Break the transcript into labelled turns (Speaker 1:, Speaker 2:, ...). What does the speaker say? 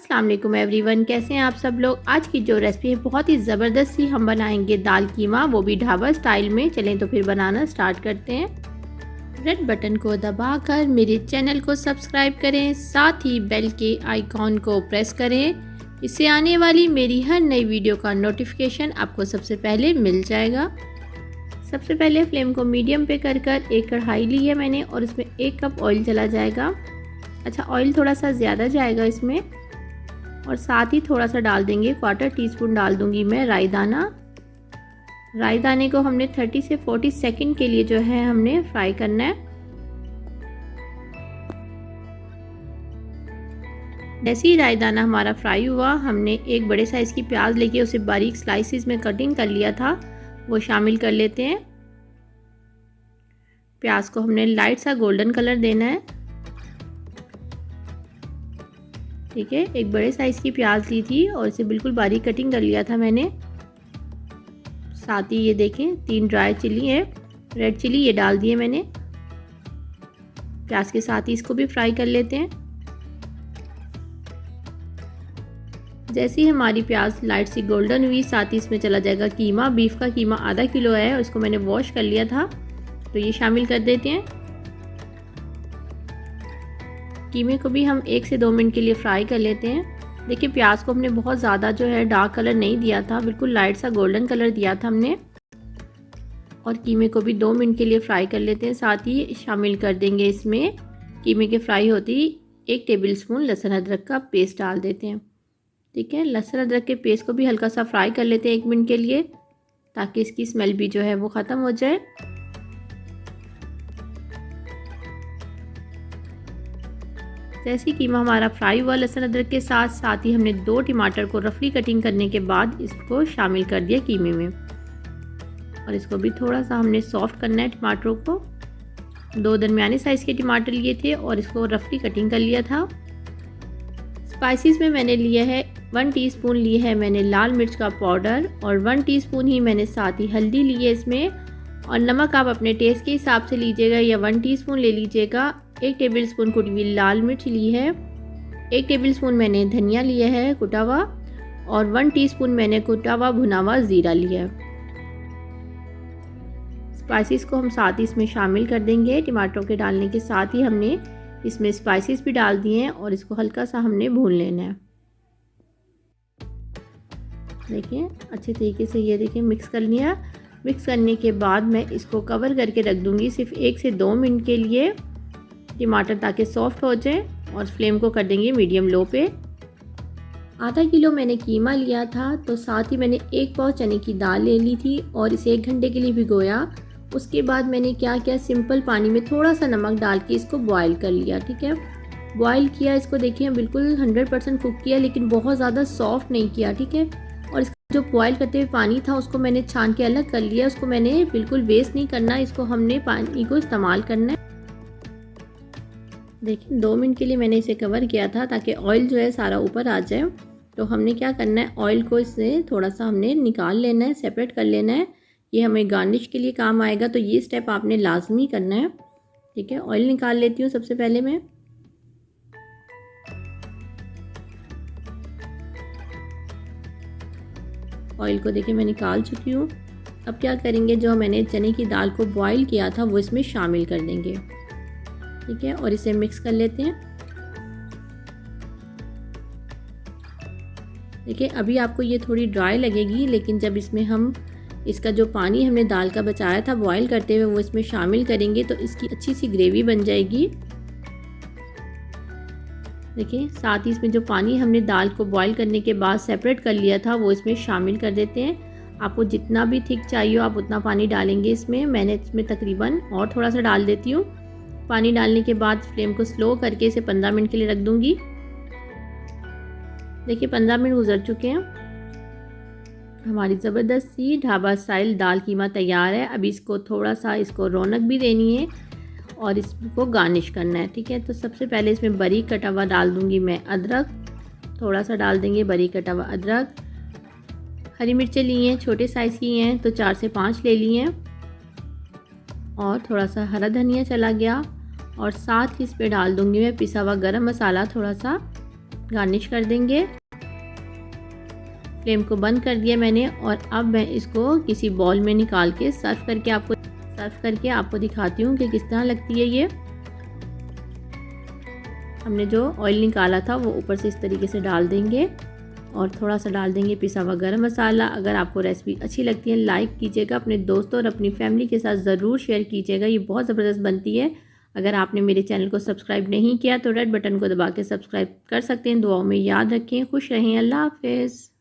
Speaker 1: अस्सलाम वालेकुम एवरीवन, कैसे हैं आप सब लोग। आज की जो रेसिपी है बहुत ही ज़बरदस्त सी, हम बनाएंगे दाल कीमा, वो भी ढाबा स्टाइल में। चलें तो फिर बनाना स्टार्ट करते हैं। रेड बटन को दबाकर मेरे चैनल को सब्सक्राइब करें, साथ ही बेल के आइकॉन को प्रेस करें। इससे आने वाली मेरी हर नई वीडियो का नोटिफिकेशन आपको सबसे पहले मिल जाएगा। सबसे पहले फ्लेम को मीडियम पे कर एक कढ़ाई ली है मैंने और इसमें 1 कप ऑयल चला जाएगा। अच्छा, ऑयल थोड़ा सा ज़्यादा जाएगा इसमें। और साथ ही थोड़ा सा डाल देंगे, 1/4 टीस्पून डाल दूंगी मैं राई दाना। राई दाने को हमने 30 से 40 सेकंड के लिए जो है हमने फ्राई करना है। जैसे ही राई दाना हमारा फ्राई हुआ, हमने एक बड़े साइज़ की प्याज लेके उसे बारीक स्लाइसिस में कटिंग कर लिया था, वो शामिल कर लेते हैं। प्याज को हमने लाइट सा गोल्डन कलर देना है। ठीक है, एक बड़े साइज़ की प्याज ली थी और इसे बिल्कुल बारीक कटिंग कर लिया था मैंने। साथ ही ये देखें 3 ड्राई चिली है, रेड चिली, ये डाल दिए मैंने। प्याज के साथ ही इसको भी फ्राई कर लेते हैं। जैसे ही हमारी प्याज लाइट सी गोल्डन हुई, साथ ही इसमें चला जाएगा कीमा। बीफ का कीमा आधा किलो है और इसको मैंने वॉश कर लिया था, तो ये शामिल कर देते हैं। कीमे को भी हम 1 से 2 मिनट के लिए फ्राई कर लेते हैं। देखिए, प्याज को हमने बहुत ज़्यादा जो है डार्क कलर नहीं दिया था, बिल्कुल लाइट सा गोल्डन कलर दिया था हमने। और कीमे को भी 2 मिनट के लिए फ्राई कर लेते हैं। साथ ही शामिल कर देंगे इसमें, कीमे के फ्राई होती 1 टेबलस्पून लहसुन अदरक का पेस्ट डाल देते हैं। ठीक है, लहसुन अदरक के पेस्ट को भी हल्का सा फ्राई कर लेते हैं 1 मिनट के लिए, ताकि इसकी स्मेल भी जो है वो ख़त्म हो जाए। जैसे ही कीमा हमारा फ्राई हुआ लहसुन अदरक के साथ ही हमने 2 टमाटर को रफली कटिंग करने के बाद इसको शामिल कर दिया कीमे में। और इसको भी थोड़ा सा हमने सॉफ्ट करना है टमाटरों को। 2 दरमियाने साइज़ के टमाटर लिए थे और इसको रफली कटिंग कर लिया था। स्पाइसेस में मैंने लिया है 1 टीस्पून ली है मैंने लाल मिर्च का पाउडर और 1 टीस्पून ही मैंने साथ ही हल्दी ली है इसमें। और नमक आप अपने टेस्ट के हिसाब से लीजिएगा, या 1 टीस्पून ले लीजिएगा। 1 टेबलस्पून कुटी हुई लाल मिर्च ली है, 1 टेबलस्पून मैंने धनिया लिया है कुटा हुआ, और 1 टीस्पून मैंने कुटा हुआ भुना हुआ ज़ीरा लिया है। स्पाइसेस को हम साथ ही इसमें शामिल कर देंगे। टमाटरों के डालने के साथ ही हमने इसमें स्पाइसेस भी डाल दिए हैं और इसको हल्का सा हमने भून लेना है। देखिए, अच्छे तरीके से ये देखिए मिक्स कर लिया। मिक्स करने के बाद मैं इसको कवर करके रख दूँगी सिर्फ 1 से 2 मिनट के लिए, टमाटर ताकि सॉफ्ट हो जाए। और फ्लेम को कर देंगे मीडियम लो पे। आधा किलो मैंने कीमा लिया था, तो साथ ही मैंने 1 पाव चने की दाल ले ली थी और इसे 1 घंटे के लिए भिगोया। उसके बाद मैंने क्या किया, सिंपल पानी में थोड़ा सा नमक डाल के इसको बॉयल कर लिया। ठीक है, बॉयल किया इसको, देखिए बिल्कुल 100% कुक किया, लेकिन बहुत ज़्यादा सॉफ्ट नहीं किया। ठीक है, और इसका जो बॉयल करते हुए पानी था उसको मैंने छान के अलग कर लिया। उसको मैंने बिल्कुल वेस्ट नहीं करना, इसको हमने पानी को इस्तेमाल करना है। देखिए 2 मिनट के लिए मैंने इसे कवर किया था ताकि ऑयल जो है सारा ऊपर आ जाए। तो हमने क्या करना है, ऑयल को इससे थोड़ा सा हमने निकाल लेना है, सेपरेट कर लेना है। ये हमें गार्निश के लिए काम आएगा, तो ये स्टेप आपने लाजमी करना है। ठीक है, ऑयल निकाल लेती हूँ सबसे पहले मैं। ऑयल को देखिए मैं निकाल चुकी हूँ। अब क्या करेंगे, जो मैंने चने की दाल को बॉईल किया था वो इसमें शामिल कर देंगे। ठीक है, और इसे मिक्स कर लेते हैं। देखिए, अभी आपको ये थोड़ी ड्राई लगेगी, लेकिन जब इसमें हम इसका जो पानी हमने दाल का बचाया था बॉईल करते हुए वो इसमें शामिल करेंगे, तो इसकी अच्छी सी ग्रेवी बन जाएगी। देखिए, साथ ही इसमें जो पानी हमने दाल को बॉईल करने के बाद सेपरेट कर लिया था वो इसमें शामिल कर देते हैं। आपको जितना भी थिक चाहिए आप उतना पानी डालेंगे इसमें। मैंने इसमें तकरीबन और थोड़ा सा डाल देती हूँ। पानी डालने के बाद फ्लेम को स्लो करके इसे 15 मिनट के लिए रख दूंगी। देखिए 15 मिनट गुजर चुके हैं, हमारी ज़बरदस्त सी ढाबा स्टाइल दाल कीमा तैयार है। अभी इसको थोड़ा सा इसको रौनक भी देनी है और इसको गार्निश करना है। ठीक है, तो सबसे पहले इसमें बारीक कटा हुआ डाल दूंगी मैं अदरक, थोड़ा सा डाल देंगे बारीक कटा हुआ अदरक। हरी मिर्चें ली हैं, छोटे साइज़ की हैं तो 4 से 5 ले ली हैं। और थोड़ा सा हरा धनिया चला गया, और साथ ही इस पर डाल दूंगी मैं पिसा हुआ गरम मसाला थोड़ा सा। गार्निश कर देंगे। फ्लेम को बंद कर दिया मैंने और अब मैं इसको किसी बाउल में निकाल के सर्व करके आपको दिखाती हूँ कि किस तरह लगती है ये। हमने जो ऑयल निकाला था वो ऊपर से इस तरीके से डाल देंगे और थोड़ा सा डाल देंगे पिसा हुआ गरम मसाला। अगर आपको रेसिपी अच्छी लगती है लाइक कीजिएगा, अपने दोस्तों और अपनी फैमिली के साथ ज़रूर शेयर कीजिएगा। ये बहुत ज़बरदस्त बनती है। अगर आपने मेरे चैनल को सब्सक्राइब नहीं किया तो रेड बटन को दबा के सब्सक्राइब कर सकते हैं। दुआओं में याद रखें। खुश रहें। अल्लाह हाफिज़।